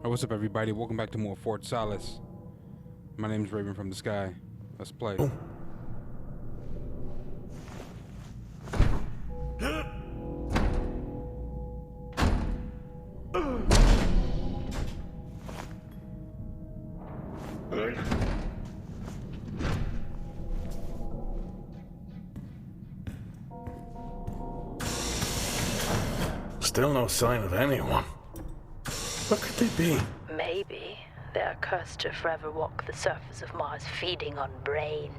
What's up, everybody? Welcome back to more Fort Solis. My name is Raven from the Sky. Let's play. Still no sign of anyone. What could they be? Maybe they're cursed to forever walk the surface of Mars feeding on brains.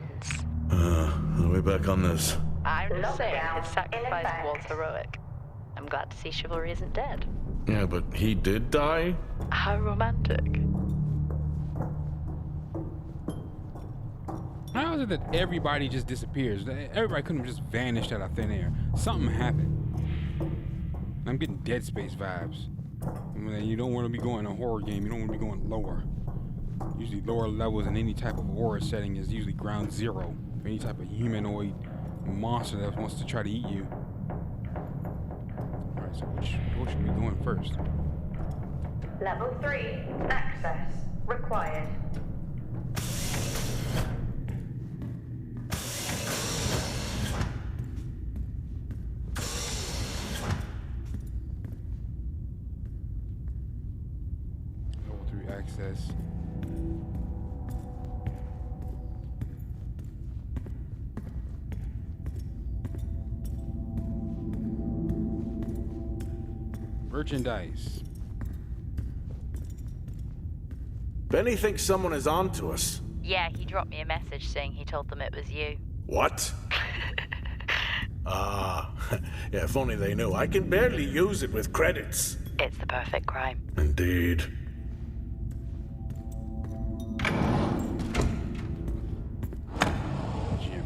Are we back on this? I'm just saying his sacrifice was heroic. I'm glad to see chivalry isn't dead. Yeah, but he did die? How romantic. How is it that everybody just disappears? Everybody couldn't have just vanished out of thin air. Something happened. I'm getting Dead Space vibes. You don't want to be going a horror game. You don't want to be going lower. Usually lower levels in any type of horror setting is usually ground zero for any type of humanoid monster that wants to try to eat you. Alright, so which door should we go in first? Level 3, access required. Level 3 access. Merchandise. Benny thinks someone is on to us. Yeah, he dropped me a message saying he told them it was you. What? Yeah, if only they knew. I can barely use it with credits. It's the perfect crime. Indeed. Gym.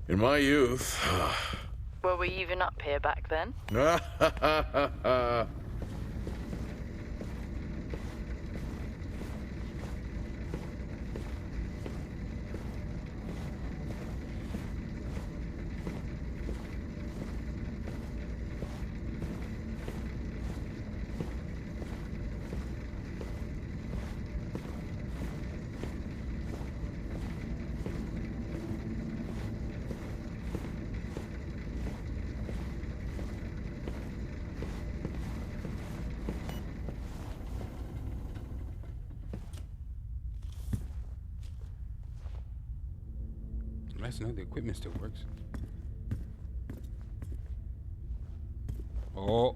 In my youth... Were we even up here back then? Nice to know the equipment still works. Oh.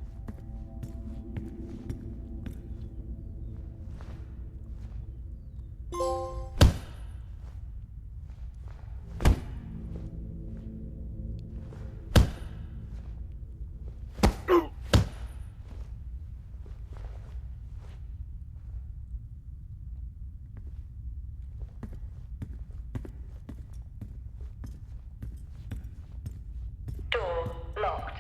Door locked.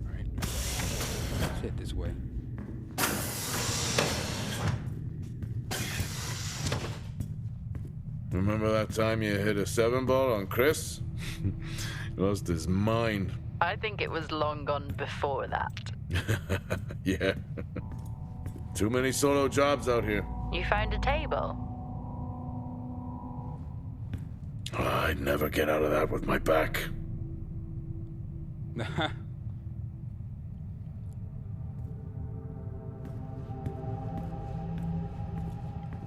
Alright. Let's head this way. Remember that time you hit a 7-ball on Chris? He lost his mind. I think it was long gone before that. Yeah. Too many solo jobs out here. You found a table? I'd never get out of that with my back.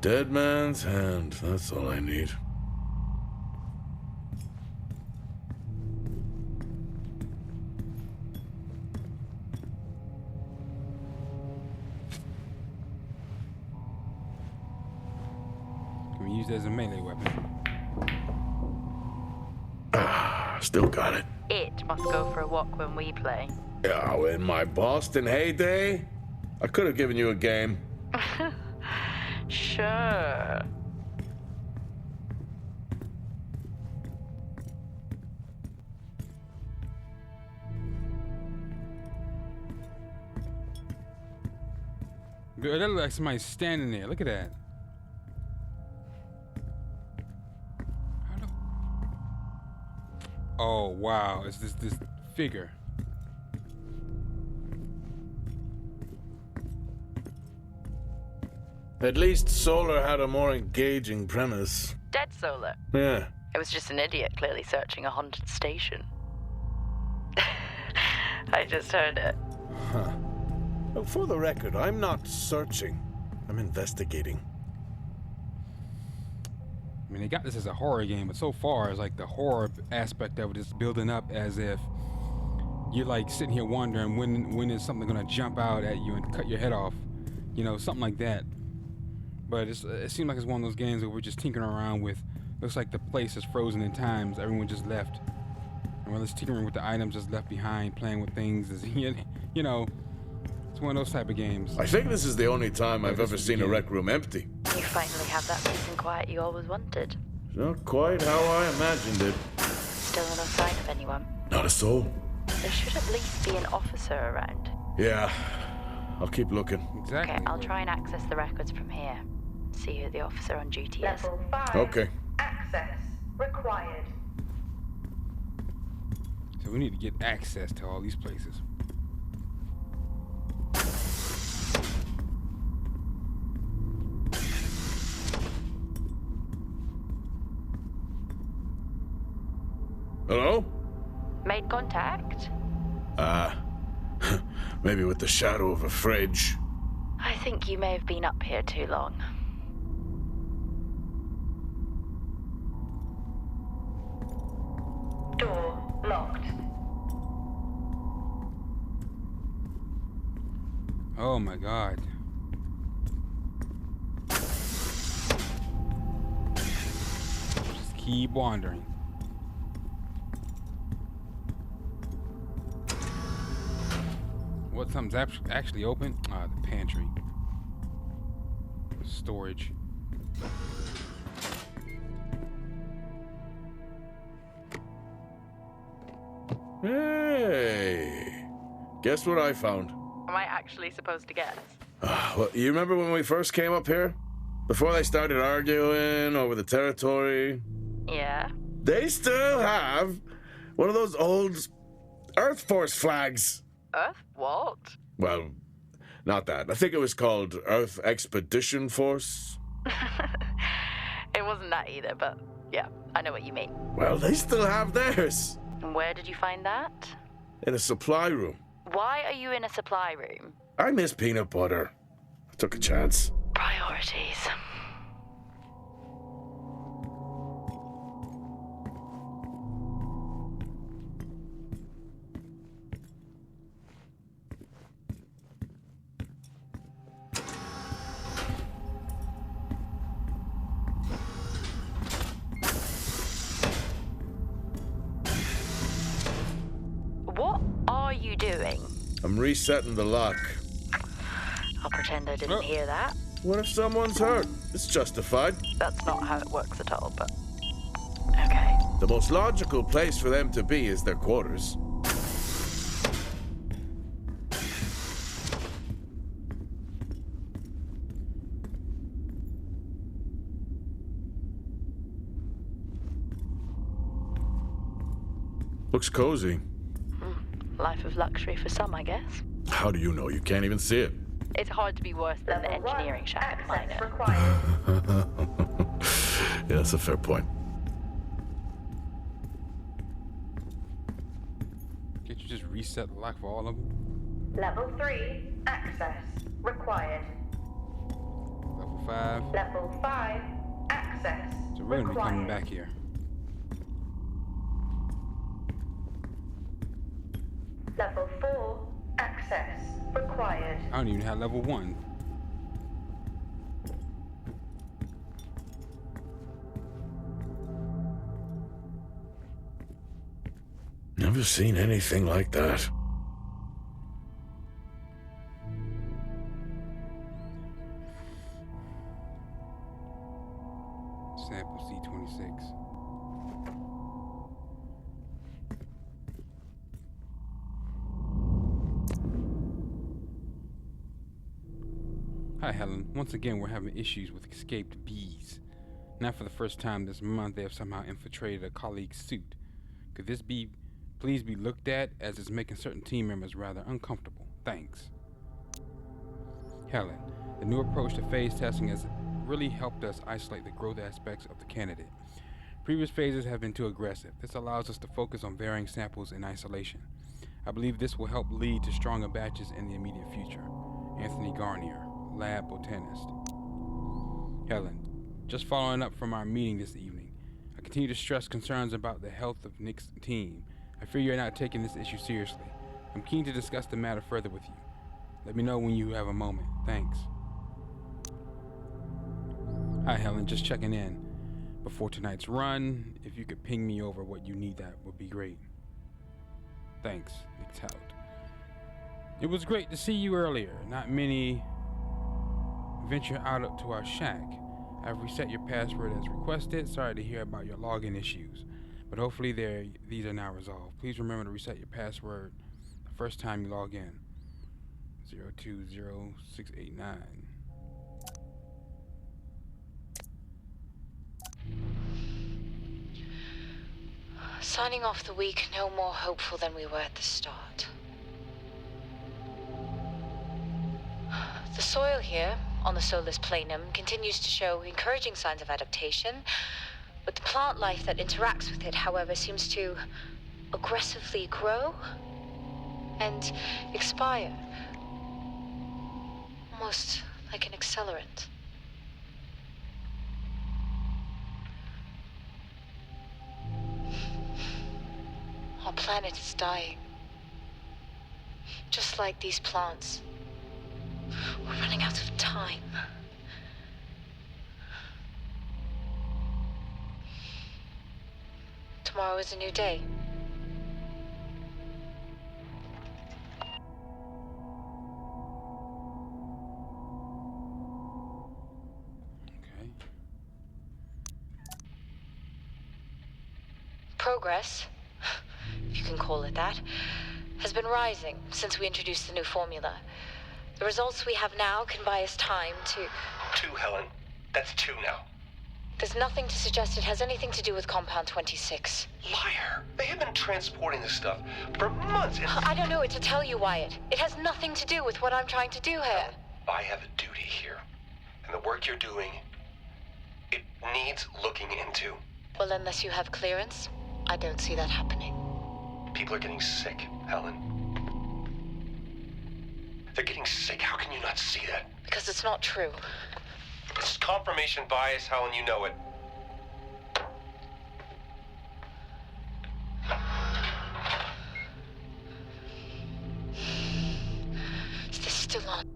Dead man's hand, that's all I need. Can we use it as a melee weapon? Still got it. It must go for a walk when we play. Oh, in my Boston heyday, I could have given you a game. Sure. That look like somebody standing there. Look at that. Oh wow, it's this figure. At least Solar had a more engaging premise. Dead Solar. Yeah. It was just an idiot clearly searching a haunted station. I just heard it. Huh. Well, for the record, I'm not searching. I'm investigating. I mean, they got this as a horror game, but so far, it's like the horror aspect of it is building up as if you're like sitting here wondering when is something gonna jump out at you and cut your head off, you know, something like that. But it seems like it's one of those games where we're just tinkering around with. Looks like the place is frozen in times. Everyone just left, and we're just tinkering with the items just left behind, playing with things. You know, it's one of those type of games. I think this is the only time I've ever seen a rec room empty. You finally have that peace and quiet you always wanted. Not quite how I imagined it. Still no sign of anyone. Not a soul. There should at least be an officer around. Yeah, I'll keep looking. Exactly. Okay, I'll try and access the records from here. See who the officer on duty is. Level 5. Okay. Access required. So we need to get access to all these places. Hello? Made contact? Maybe with the shadow of a fridge. I think you may have been up here too long. Door locked. Oh my God. Just keep wandering. What something's actually open? Ah, the pantry. Storage. Hey! Guess what I found? Am I actually supposed to guess? Well, you remember when we first came up here? Before they started arguing over the territory? Yeah? They still have one of those old Earth Force flags. Earth? What? Well, not that. I think it was called Earth Expedition Force. It wasn't that either, but yeah, I know what you mean. Well, they still have theirs. And where did you find that? In a supply room. Why are you in a supply room? I miss peanut butter. I took a chance. Priorities. What are you doing? I'm resetting the lock. I'll pretend I didn't hear that. What if someone's hurt? It's justified. That's not how it works at all, but... Okay. The most logical place for them to be is their quarters. Looks cozy. Life of luxury for some, I guess. How do you know? You can't even see it. It's hard to be worse than the Level 1. engineering shack at Access miner. required. Yeah, that's a fair point. Can't you just reset the lock for all of them? Level 3. Access required. Level 5. Level 5. Access So we're gonna be coming required. back here. Level 4. Access required. I don't even have level 1. Never seen anything like that. Sample C26. Hi, Helen. Once again, we're having issues with escaped bees. Not for the first time this month, they have somehow infiltrated a colleague's suit. Could this be please be looked at, as it's making certain team members rather uncomfortable? Thanks. Helen, the new approach to phase testing has really helped us isolate the growth aspects of the candidate. Previous phases have been too aggressive. This allows us to focus on varying samples in isolation. I believe this will help lead to stronger batches in the immediate future. Anthony Garnier, Lab Botanist. Helen, just following up from our meeting this evening, I continue to stress concerns about the health of Nick's team. I fear you're not taking this issue seriously. I'm keen to discuss the matter further with you. Let me know when you have a moment. Thanks. Hi, Helen, just checking in. Before tonight's run, if you could ping me over what you need, that would be great. Thanks, Nick Tout. It was great to see you earlier. Not many venture out up to our shack. I've reset your password as requested. Sorry to hear about your login issues, but hopefully these are now resolved. Please remember to reset your password the first time you log in. 020689. Signing off the week no more hopeful than we were at the start. The soil here, on the Solis Planum, continues to show encouraging signs of adaptation, but the plant life that interacts with it, however, seems to aggressively grow and expire, almost like an accelerant. Our planet is dying. Just like these plants. We're running out of time. Tomorrow is a new day. Okay. Progress, if you can call it that, has been rising since we introduced the new formula. The results we have now can buy us time to... 2, Helen. That's 2 now. There's nothing to suggest it has anything to do with Compound 26. Liar. They have been transporting this stuff for months. I don't know what to tell you, Wyatt. It has nothing to do with what I'm trying to do here. I have a duty here. And the work you're doing, it needs looking into. Well, unless you have clearance, I don't see that happening. People are getting sick, Helen. They're getting sick. How can you not see that? Because it's not true. It's confirmation bias, Helen. You know it. Is this still on?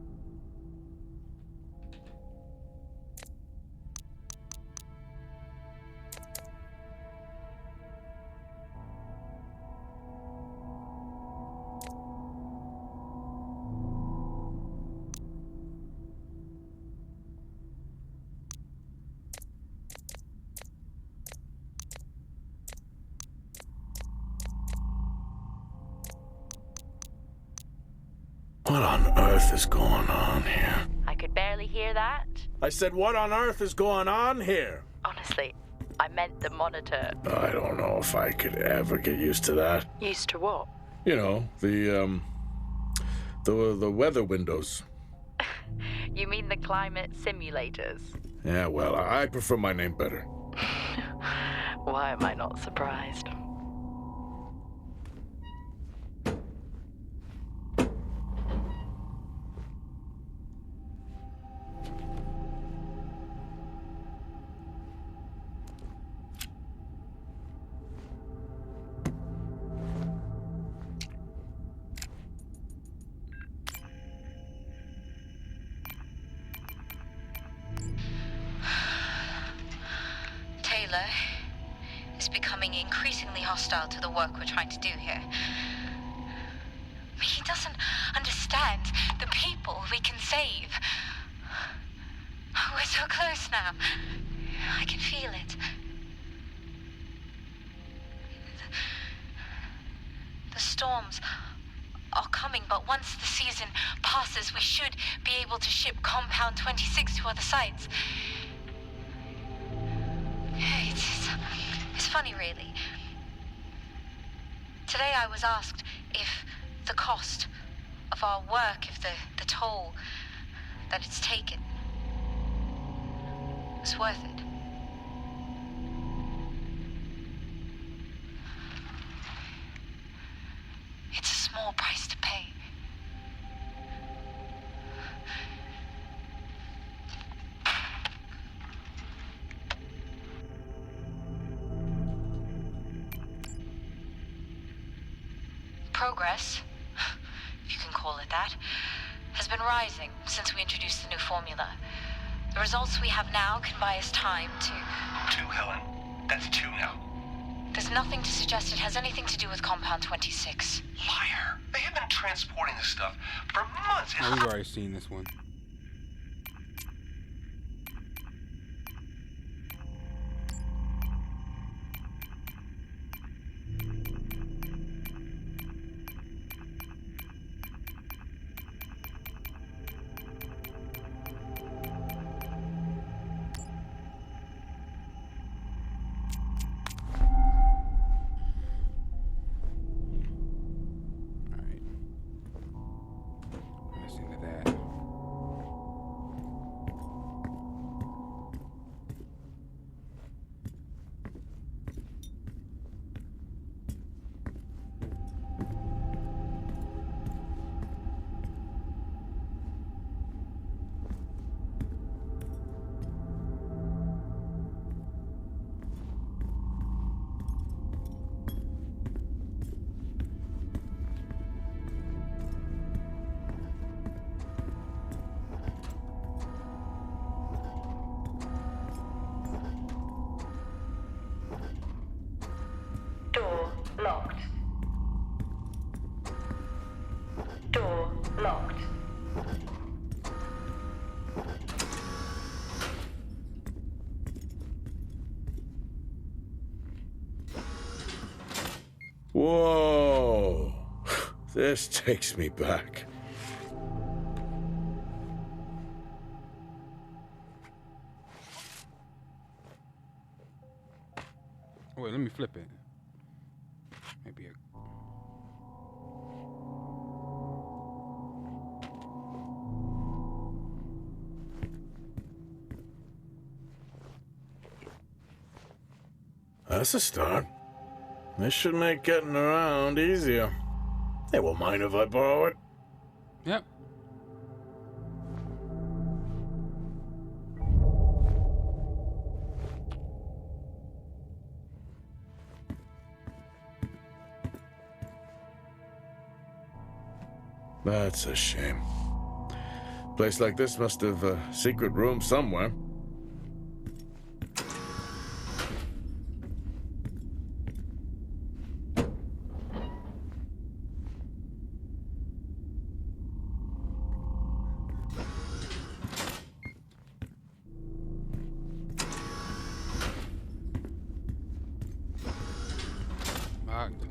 What on earth is going on here? I could barely hear that. I said, what on earth is going on here? Honestly, I meant the monitor. I don't know if I could ever get used to that. Used to what? You know, the weather windows. You mean the climate simulators? Yeah, well, I prefer my name better. Why am I not surprised? Is becoming increasingly hostile to the work we're trying to do here. He doesn't understand the people we can save. We're so close now. I can feel it. The storms are coming, but once the season passes, we should be able to ship Compound 26 to other sites. It's funny, really. Today I was asked if the cost of our work, if the toll that it's taken was worth it. It's a small price to pay. Progress, if you can call it that, has been rising since we introduced the new formula. The results we have now can buy us time to... 2, Helen. That's 2 now. There's nothing to suggest it has anything to do with Compound 26. Liar. They have been transporting this stuff for months. Oh, we've already seen this one. Door locked. Door locked. Whoa. This takes me back. Oh, wait, let me flip it. Maybe a... That's a start. This should make getting around easier. They won't mind if I borrow it. Yep. That's a shame. Place like this must have a secret room somewhere.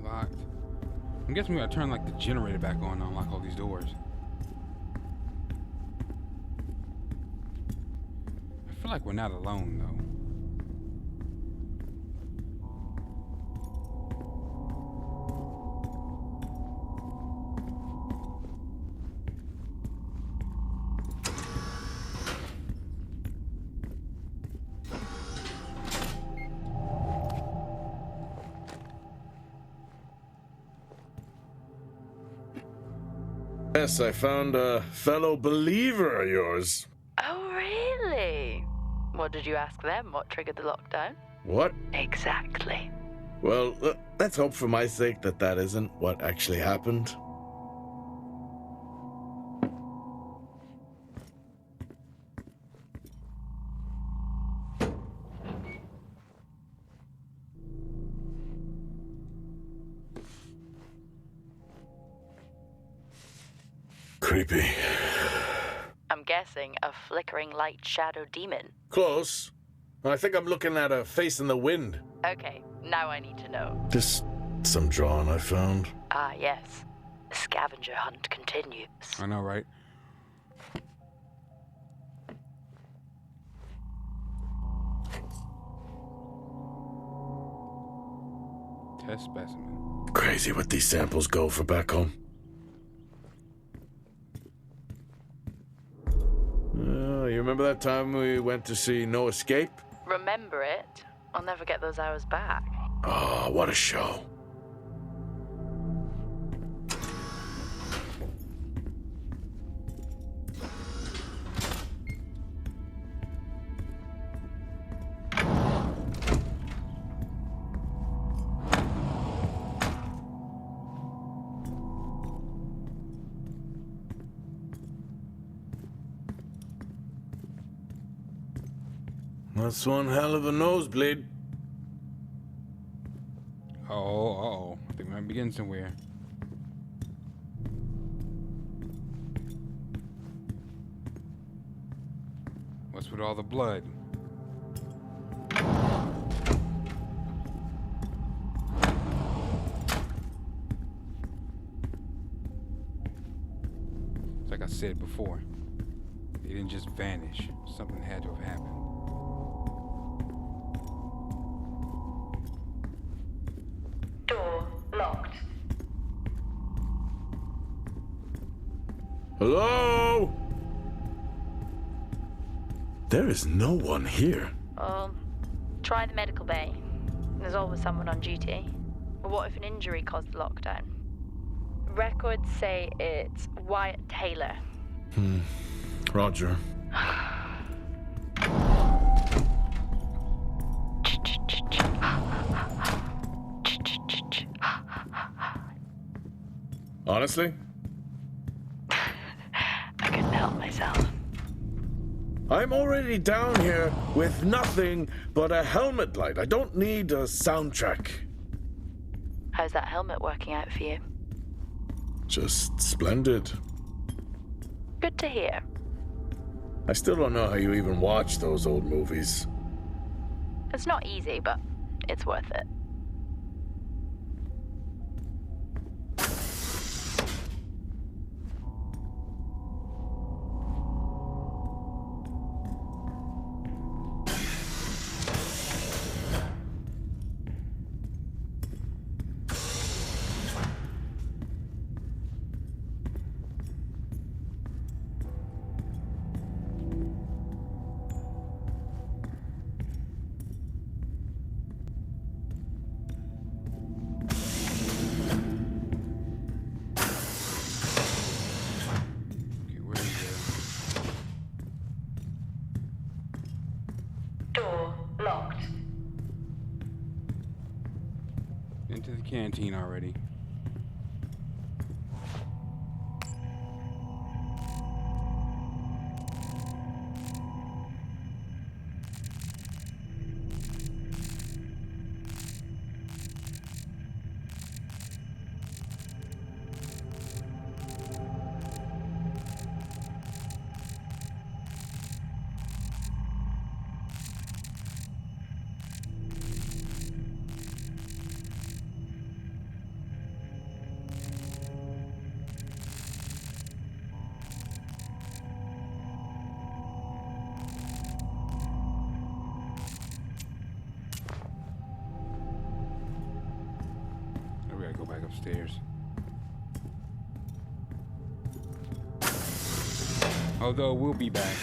Locked. I'm guessing we gotta turn like the generator back on to unlock all these doors. I feel like we're not alone though. Yes, I found a fellow believer of yours. Oh, really? What did you ask them? What triggered the lockdown? What? Exactly. Well, let's hope for my sake that that isn't what actually happened. Creepy. I'm guessing a flickering light shadow demon. Close. I think I'm looking at a face in the wind. Okay, now I need to know. Just some drawing I found. Ah, yes. The scavenger hunt continues. I know, right? Test specimen. Crazy what these samples go for back home. You remember that time we went to see No Escape? Remember it? I'll never get those hours back. Oh, what a show. That's one hell of a nosebleed. Uh-oh. I think we might be getting somewhere. What's with all the blood? It's like I said before. They didn't just vanish. Something had to have happened. Door locked. Hello? There is no one here. Try the medical bay. There's always someone on duty. But what if an injury caused the lockdown? Records say it's Wyatt Taylor. Roger. Honestly? I couldn't help myself. I'm already down here with nothing but a helmet light. I don't need a soundtrack. How's that helmet working out for you? Just splendid. Good to hear. I still don't know how you even watch those old movies. It's not easy, but it's worth it. Door locked. Into the canteen already. We gotta go back upstairs. Although we'll be back.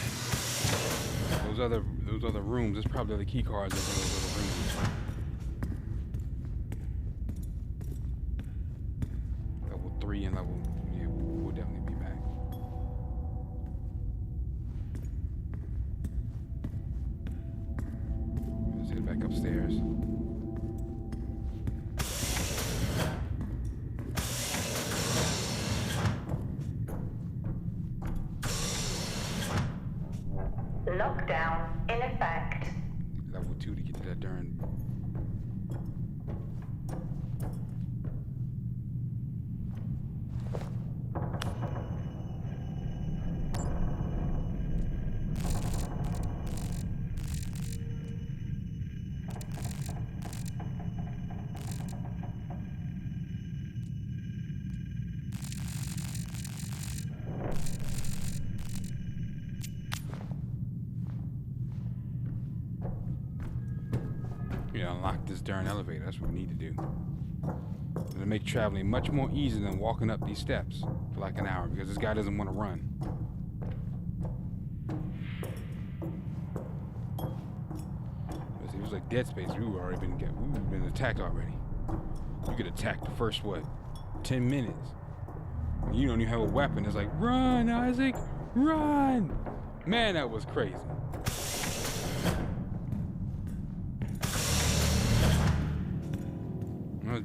Those other rooms, there's probably other key cards in those other rooms. Level 3 and level, yeah, we'll definitely be back. Let's head back upstairs. Lockdown in effect. Level 2 to get to that darn. unlock this darn elevator. That's what we need to do. It'll make traveling much more easy than walking up these steps for like an hour because this guy doesn't want to run. It was like Dead Space. We've been attacked already. You get attacked the first, what, 10 minutes. And you don't even have a weapon. It's like, run, Isaac, run! Man, that was crazy.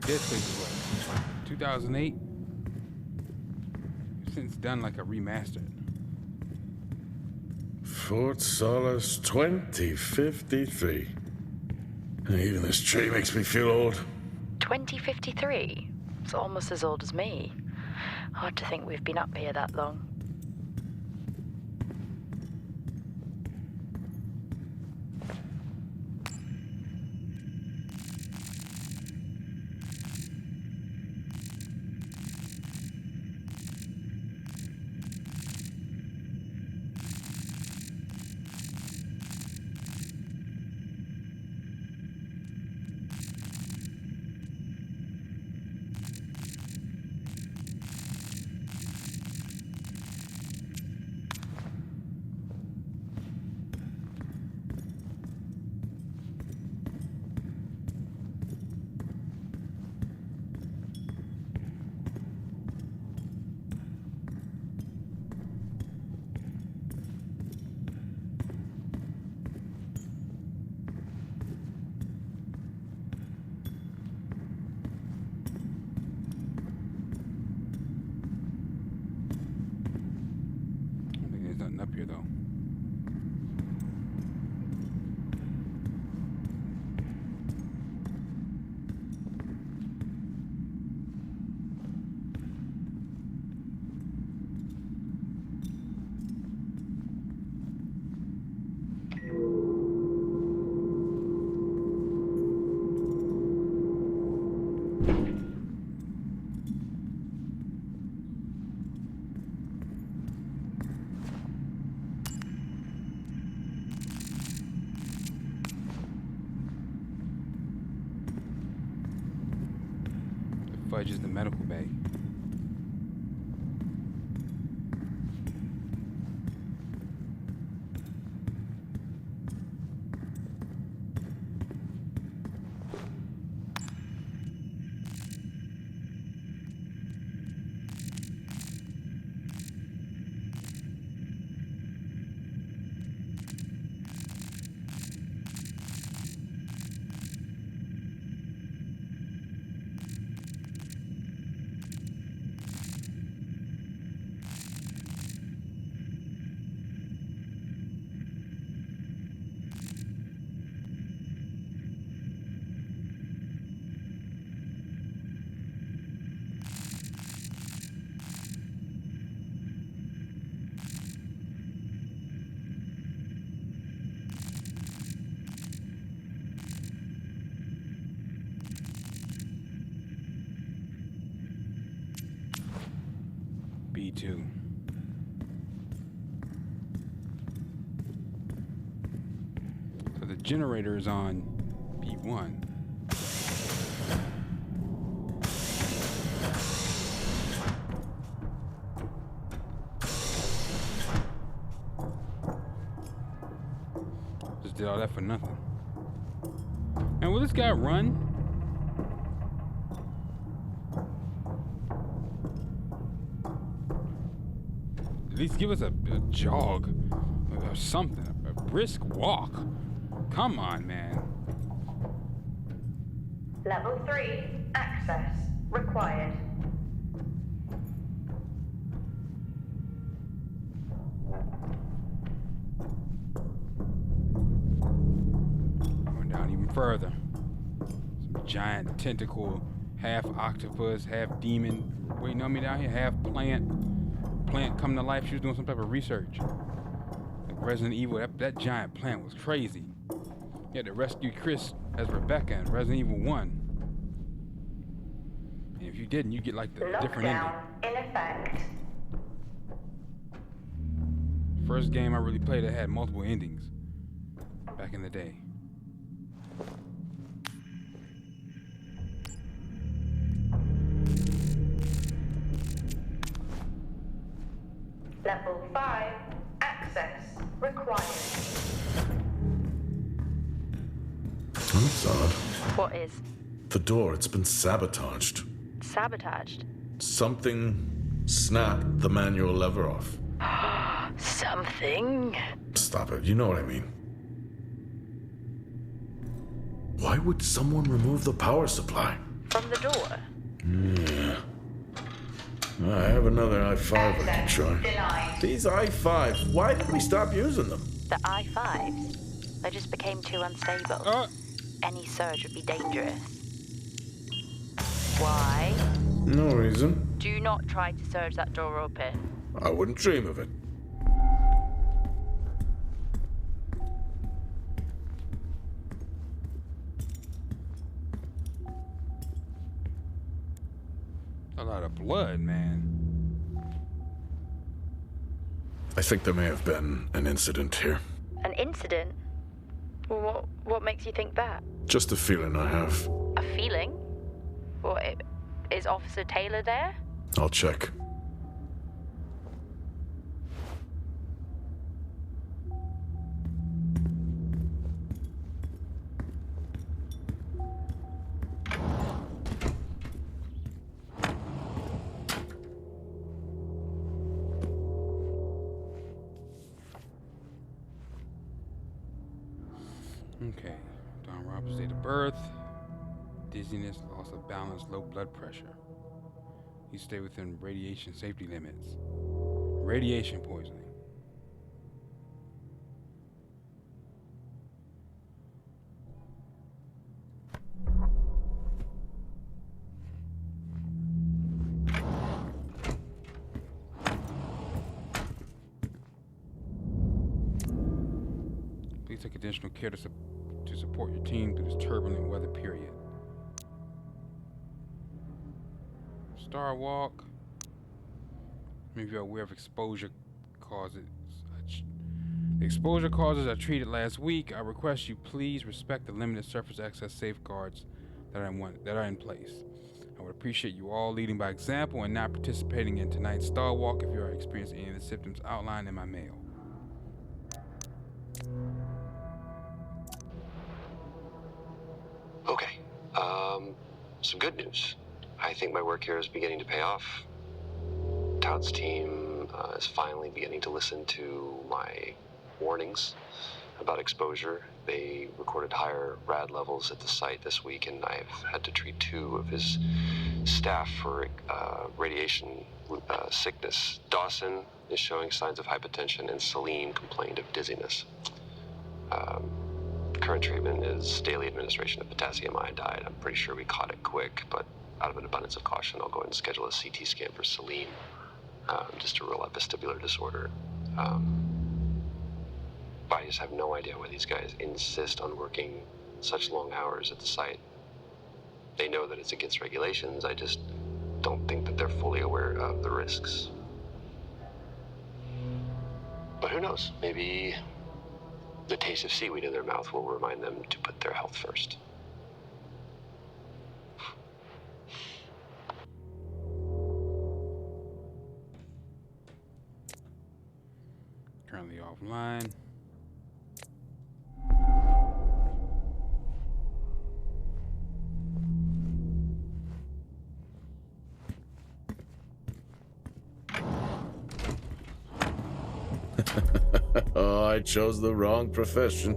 Dead Space is what, 2008? Since done like a remastered. Fort Solis 2053. Even this tree makes me feel old. 2053? It's almost as old as me. Hard to think we've been up here that long. Up here though. Fudge is the medical bay. B2. So the generator is on B1. Just did all that for nothing. And will this guy run? At least give us a jog or something, a brisk walk. Come on, man. Level 3, access required. Going down even further. Some giant tentacle, half octopus, half demon waiting on me down here, half plant. Plant come to life. She was doing some type of research. Like Resident Evil, that giant plant was crazy. You had to rescue Chris as Rebecca in Resident Evil 1. And if you didn't, you get like the different ending. In effect. First game I really played that had multiple endings back in the day. Level 5. Access required. Oh, that's odd. What is? The door, it's been sabotaged. Sabotaged? Something snapped the manual lever off. Something? Stop it, you know what I mean. Why would someone remove the power supply? From the door? Yeah. I have another i5 I can Access try. denied. These i5s, why did we stop using them? The I-5s? They just became too unstable. Any surge would be dangerous. Why? No reason. Do not try to surge that door open. I wouldn't dream of it. A lot of blood, man. I think there may have been an incident here. An incident? What makes you think that? Just a feeling I have. A feeling? Is Officer Taylor there? I'll check. Okay. Don Roberts' date of birth. Dizziness, loss of balance, low blood pressure. You stay within radiation safety limits. Radiation poisoning. Please take additional care to support your team through this turbulent weather period. Star Walk. Maybe you're aware of exposure causes. The exposure causes I treated last week. I request you please respect the limited surface access safeguards that are in place. I would appreciate you all leading by example and not participating in tonight's Star Walk if you are experiencing any of the symptoms outlined in my mail. Okay. Some good news. I think my work here is beginning to pay off. Todd's team is finally beginning to listen to my warnings about exposure. They recorded higher rad levels at the site this week, and I've had to treat 2 of his staff for radiation sickness. Dawson is showing signs of hypotension, and Salim complained of dizziness. Current treatment is daily administration of potassium iodide. I'm pretty sure we caught it quick, but out of an abundance of caution, I'll go ahead and schedule a CT scan for Salim, just to rule out vestibular disorder. But I just have no idea why these guys insist on working such long hours at the site. They know that it's against regulations. I just don't think that they're fully aware of the risks. But who knows? Maybe the taste of seaweed in their mouth will remind them to put their health first. Currently offline. Oh, I chose the wrong profession.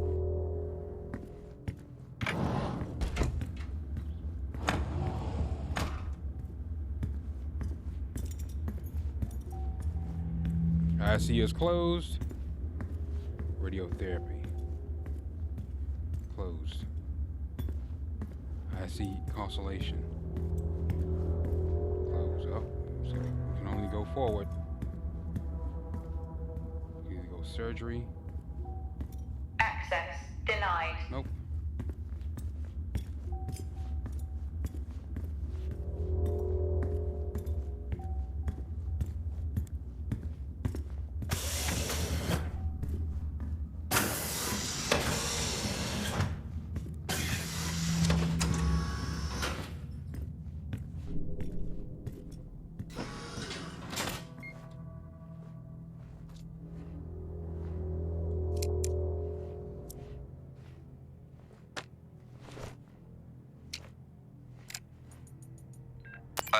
IC is closed. Radiotherapy. Closed. IC consolation. Closed up. So we can only go forward. You either go surgery. Access denied. Nope.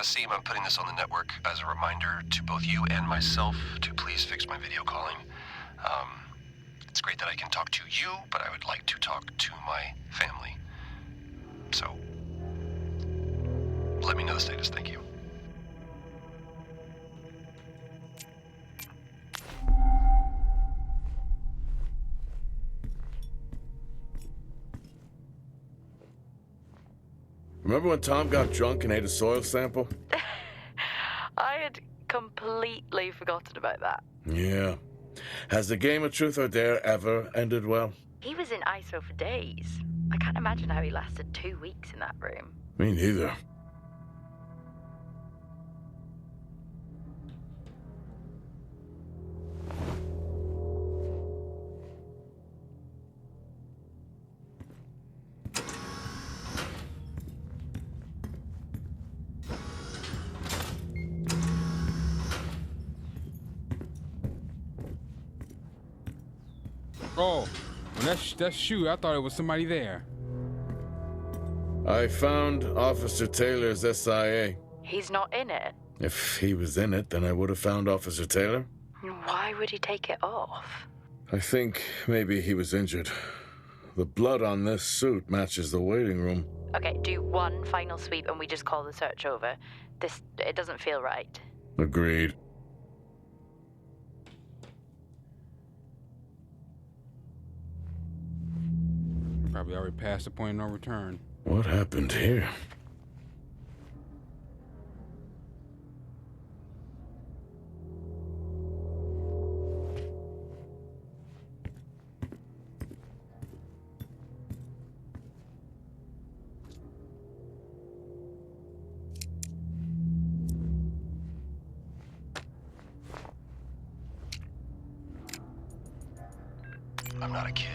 Seem, I'm putting this on the network as a reminder to both you and myself to please fix my video calling. It's great that I can talk to you, but I would like to talk to my family. So, let me know the status. Thank you. Remember when Tom got drunk and ate a soil sample? I had completely forgotten about that. Yeah. Has the game of truth or dare ever ended well? He was in ISO for days. I can't imagine how he lasted 2 weeks in that room. Me neither. Oh, well, that's shoot. I thought it was somebody there. I found Officer Taylor's SIA. He's not in it. If he was in it, then I would have found Officer Taylor. Why would he take it off? I think maybe he was injured. The blood on this suit matches the waiting room. Okay, do one final sweep and we just call the search over. It doesn't feel right. Agreed. Probably already passed the point of no return. What happened here? I'm not a kid.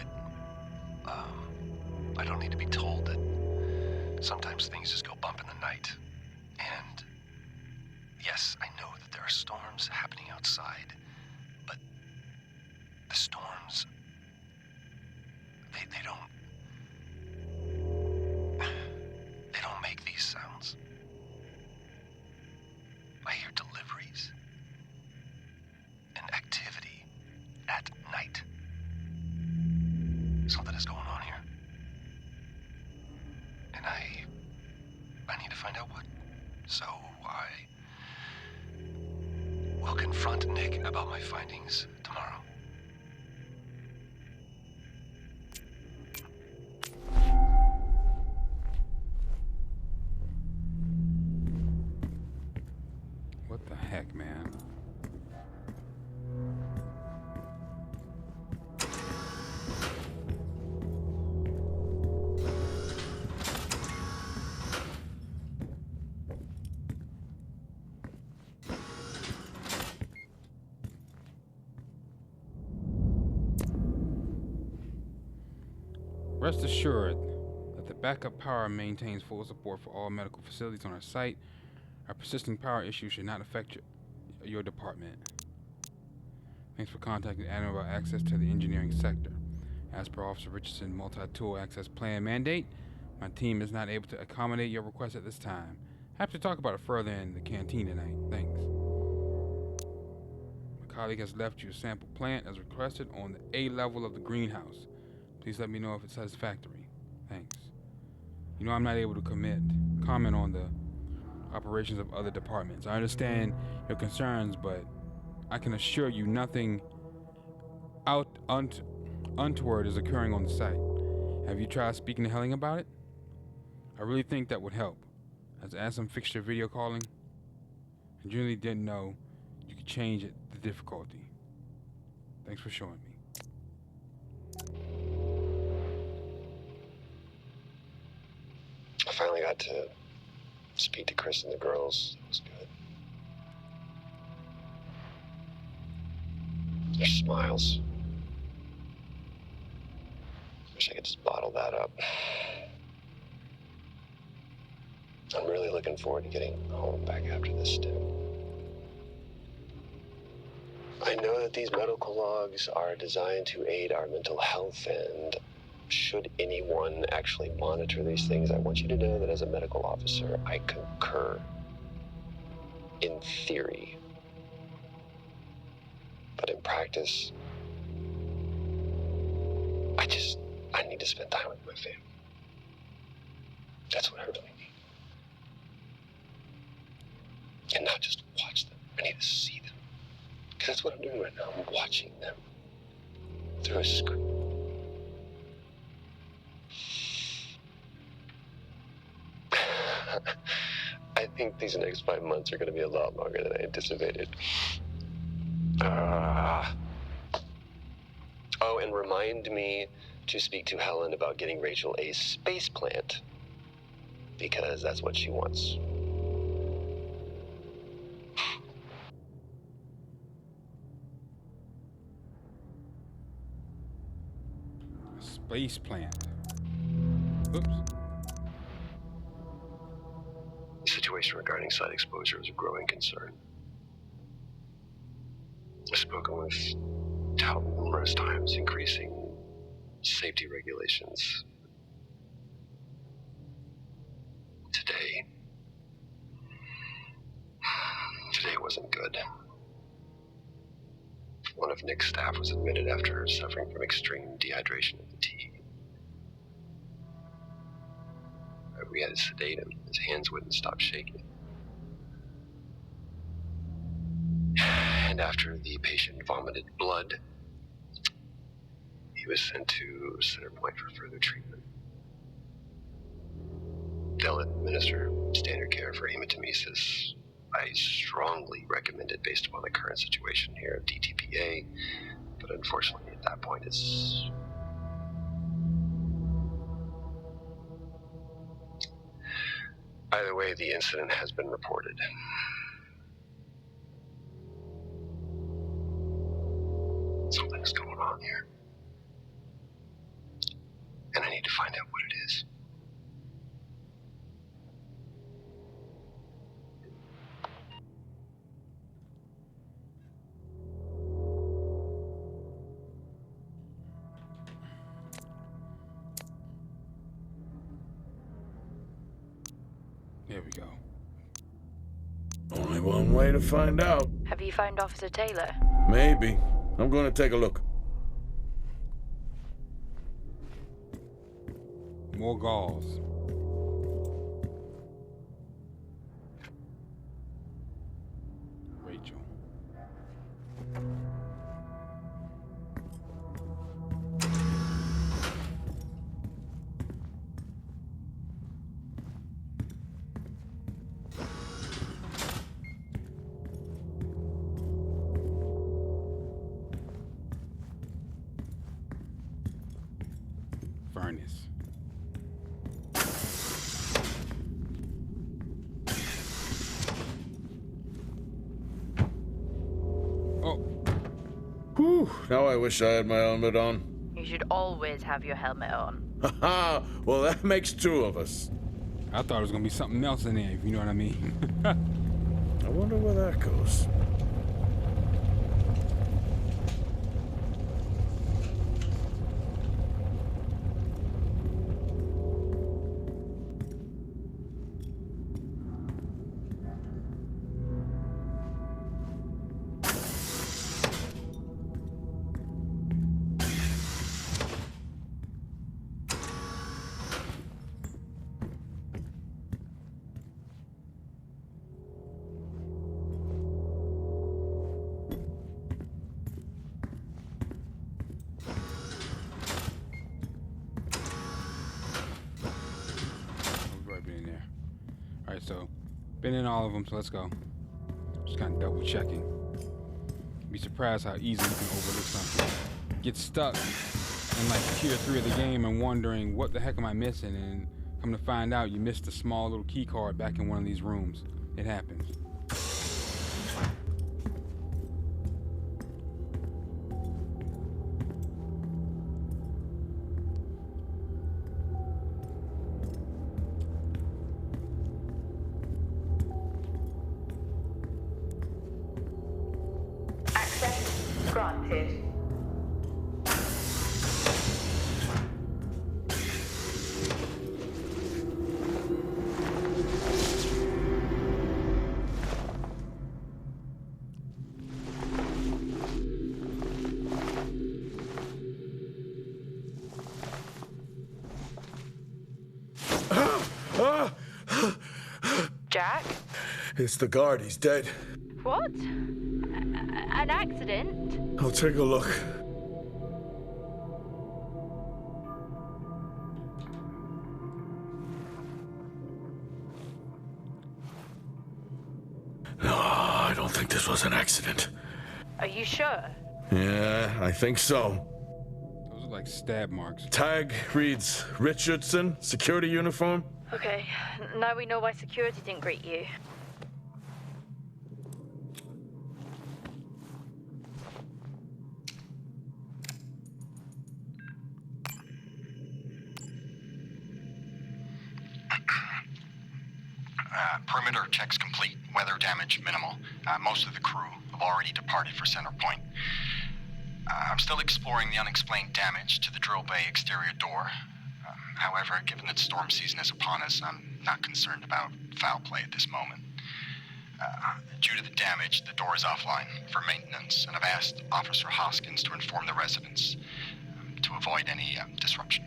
I don't need to be told that sometimes things just go bump in the night. And yes, I know that there are storms happening outside, but the storms, they don't make these sounds. I hear deliveries and activity at night. Something is going on here. And I need to find out what. So I will confront Nick about my findings tomorrow. What the heck, man? Rest assured that the backup power maintains full support for all medical facilities on our site. Our persisting power issues should not affect your department. Thanks for contacting Adam about access to the engineering sector. As per Officer Richardson's multi-tool access plan mandate, my team is not able to accommodate your request at this time. Happy to talk about it further in the canteen tonight. Thanks. My colleague has left you a sample plant as requested on the A level of the greenhouse. Please let me know if it's satisfactory. Thanks. You know I'm not able to comment on the operations of other departments. I understand your concerns, but I can assure you nothing untoward is occurring on the site. Have you tried speaking to Helling about it? I really think that would help. As Ansem fixed your video calling, I generally didn't know you could change the difficulty. Thanks for showing me. I finally got to speak to Chris and the girls. It was good. Their smiles. Wish I could just bottle that up. I'm really looking forward to getting home back after this stint. I know that these medical logs are designed to aid our mental health, and should anyone actually monitor these things, I want you to know that as a medical officer, I concur. in theory. But in practice, I need to spend time with my family. That's what I really need. And not just watch them. I need to see them. Because that's what I'm doing right now. I'm watching them through a screen. I think these next 5 months are going to be a lot longer than I anticipated. Oh, and remind me to speak to Helen about getting Rachel a space plant. Because that's what she wants. Space plant. Oops. The situation regarding site exposure is a growing concern. I've spoken with Tal numerous times, increasing safety regulations. Today wasn't good. One of Nick's staff was admitted after suffering from extreme dehydration and fatigue. We had to sedate him. His hands wouldn't stop shaking. And after the patient vomited blood, he was sent to Center Point for further treatment. They'll administer standard care for hematemesis. I strongly recommend it based upon the current situation here of DTPA, but unfortunately at that point it's... Either way, the incident has been reported. Something's going on here. And I need to find out what it is. There we go. Only one way to find out. Have you found Officer Taylor? Maybe. I'm going to take a look. More galls. Rachel. Furnace. Oh, Whew, now I wish I had my helmet on. You should always have your helmet on. Haha, well that makes two of us. I thought it was gonna be something else in there, if you know what I mean. I wonder where that goes. So, been in all of them, so let's go. Just kind of double checking. Be surprised how easily you can overlook something. Get stuck in like tier 3 of the game and wondering what the heck am I missing, and come to find out you missed a small little key card back in one of these rooms. It happens. Granted. It's the guard. He's dead. What? An accident? I'll take a look. No, I don't think this was an accident. Are you sure? Yeah, I think so. Those are like stab marks. Tag reads Richardson, security uniform. Okay, now we know why security didn't greet you. Perimeter checks complete. Weather damage minimal. Most of the crew have already departed for Center Point. I'm still exploring the unexplained damage to the drill bay exterior door. However, given that storm season is upon us, I'm not concerned about foul play at this moment. Due to the damage, the door is offline for maintenance, and I've asked Officer Hoskins to inform the residents to avoid any disruption.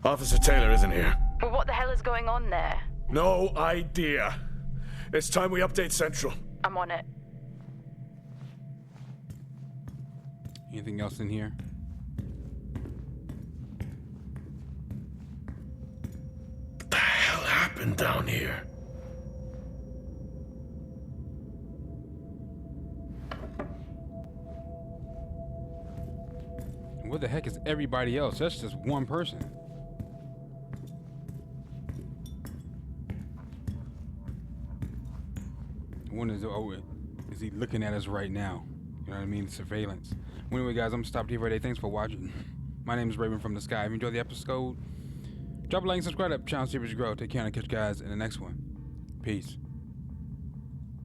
Officer Taylor isn't here. But what the hell is going on there? No idea. It's time we update Central. I'm on it. Anything else in here? What the hell happened down here? What the heck is everybody else? That's just one person. One is, oh, is he looking at us right now? You know what I mean? Surveillance. Well, anyway, guys, I'm gonna stop here today. Thanks for watching. My name is Raven from the Sky. If you enjoyed the episode, drop a like and subscribe to the channel, see if you grow. Take care and I'll catch you guys in the next one. Peace.